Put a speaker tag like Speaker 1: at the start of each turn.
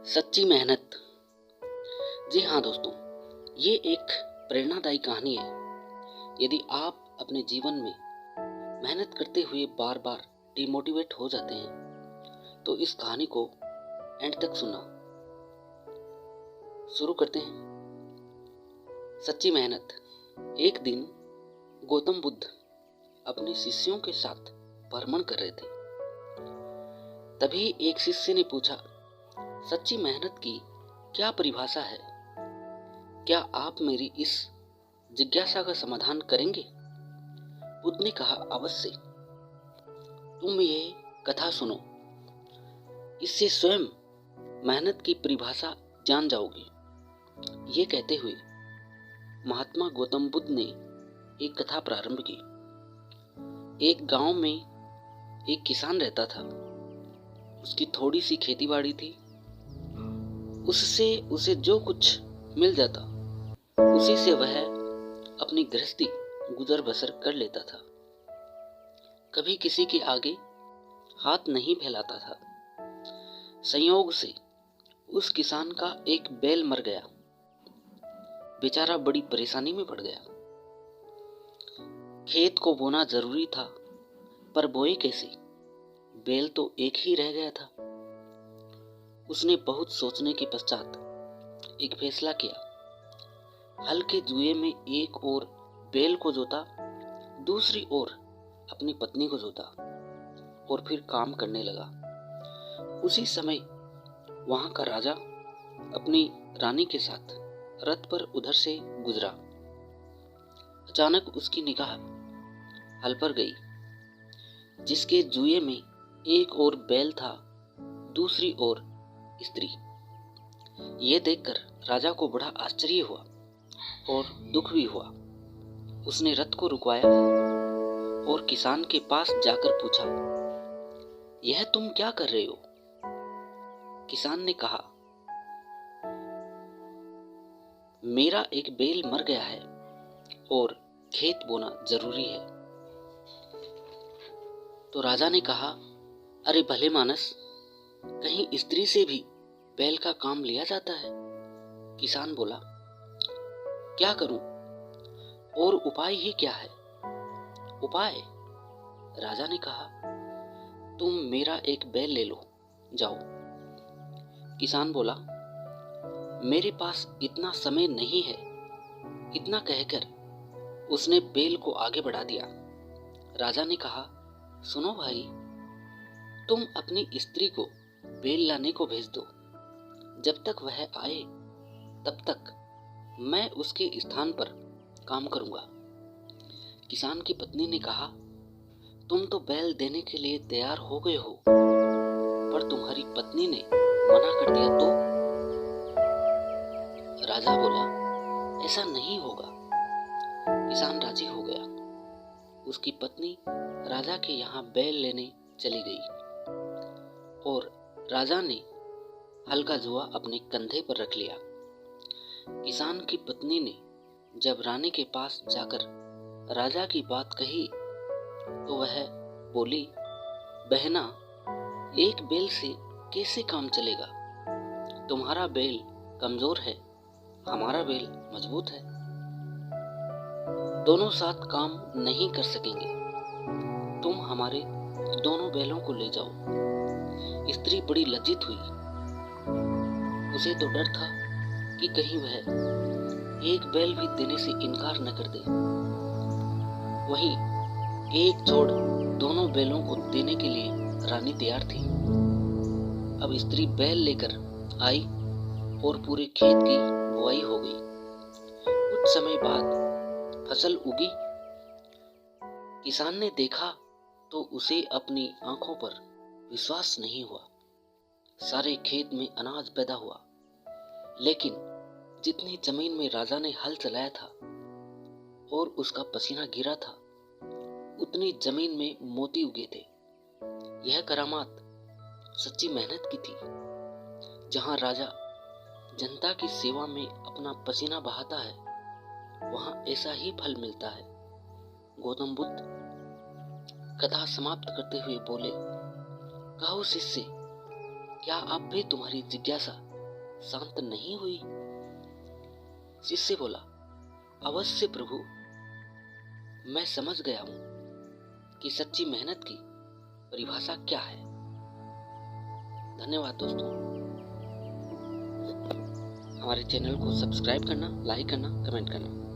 Speaker 1: सच्ची मेहनत। जी हाँ दोस्तों, ये एक प्रेरणादायी कहानी है। यदि आप अपने जीवन में मेहनत करते हुए बार बार डिमोटिवेट हो जाते हैं तो इस कहानी को एंड तक सुनना। शुरू करते हैं। सच्ची मेहनत। एक दिन गौतम बुद्ध अपने शिष्यों के साथ भ्रमण कर रहे थे। तभी एक शिष्य ने पूछा, सच्ची मेहनत की क्या परिभाषा है? क्या आप मेरी इस जिज्ञासा का समाधान करेंगे? बुद्ध ने कहा, अवश्य। तुम ये कथा सुनो, इससे स्वयं मेहनत की परिभाषा जान जाओगे। ये कहते हुए महात्मा गौतम बुद्ध ने एक कथा प्रारंभ की। एक गांव में एक किसान रहता था। उसकी थोड़ी सी खेतीबाड़ी थी। उससे उसे जो कुछ मिल जाता उसी से वह अपनी गृहस्थी गुजर बसर कर लेता था। कभी किसी के आगे हाथ नहीं फैलाता था। संयोग से उस किसान का एक बैल मर गया। बेचारा बड़ी परेशानी में पड़ गया। खेत को बोना जरूरी था, पर बोए कैसे? बैल तो एक ही रह गया था। उसने बहुत सोचने के पश्चात एक फैसला किया। हल के जुए में एक ओर बैल को जोता, दूसरी ओर अपनी पत्नी को जोता और फिर काम करने लगा। उसी समय वहां का राजा अपनी रानी के साथ रथ पर उधर से गुजरा। अचानक उसकी निगाह हल पर गई, जिसके जुए में एक ओर बैल था, दूसरी ओर स्त्री। ये देखकर राजा को बड़ा आश्चर्य हुआ और दुख भी हुआ। उसने रथ को रुकवाया और किसान के पास जाकर पूछा, यह तुम क्या कर रहे हो? किसान ने कहा, मेरा एक बैल मर गया है और खेत बोना जरूरी है। तो राजा ने कहा, अरे भले मानस, कहीं स्त्री से भी बैल का काम लिया जाता है? किसान बोला, क्या करूं? और उपाय ही क्या है? उपाय? राजा ने कहा, तुम मेरा एक बैल ले लो, जाओ। किसान बोला, मेरे पास इतना समय नहीं है। इतना कहकर उसने बैल को आगे बढ़ा दिया। राजा ने कहा, सुनो भाई, तुम अपनी स्त्री को बैल लाने को भेज दो। जब तक वह आए तब तक मैं उसके स्थान पर काम करूंगा। किसान की पत्नी ने कहा, तुम तो बैल देने के लिए तैयार हो गए हो, पर तुम्हारी पत्नी ने मना कर दिया तो? राजा बोला, ऐसा नहीं होगा। किसान राजी हो गया। उसकी पत्नी राजा के यहाँ बैल लेने चली गई और राजा ने हल का जुआ अपने कंधे पर रख लिया। किसान की पत्नी ने जब रानी के पास जाकर राजा की बात कही तो वह बोली, बहना, एक बैल से कैसे काम चलेगा? तुम्हारा बैल कमजोर है, हमारा बैल मजबूत है। दोनों साथ काम नहीं कर सकेंगे। तुम हमारे दोनों बैलों को ले जाओ। स्त्री बड़ी लज्जित हुई। उसे तो डर था कि कहीं वह एक बैल भी देने से इनकार न कर दे। वहीं एक छोड़ दोनों बैलों को देने के लिए रानी तैयार थी। अब स्त्री बैल लेकर आई और पूरे खेत की बुआई हो गई। कुछ समय बाद फसल उगी। किसान ने देखा तो उसे अपनी आंखों पर विश्वास नहीं हुआ। सारे खेत में अनाज पैदा हुआ, लेकिन जितनी जमीन में राजा ने हल चलाया था और उसका पसीना गिरा था, उतनी जमीन में मोती उगे थे। यह करामात सच्ची मेहनत की थी। जहां राजा जनता की सेवा में अपना पसीना बहाता है, वहां ऐसा ही फल मिलता है। गौतम बुद्ध कथा समाप्त करते हुए बोले, कहो शिष्य, क्या अब भी तुम्हारी जिज्ञासा शांत नहीं हुई? शिष्य बोला, अवश्य प्रभु, मैं समझ गया हूं कि सच्ची मेहनत की परिभाषा क्या है। धन्यवाद दोस्तों। हमारे चैनल को सब्सक्राइब करना, लाइक करना, कमेंट करना।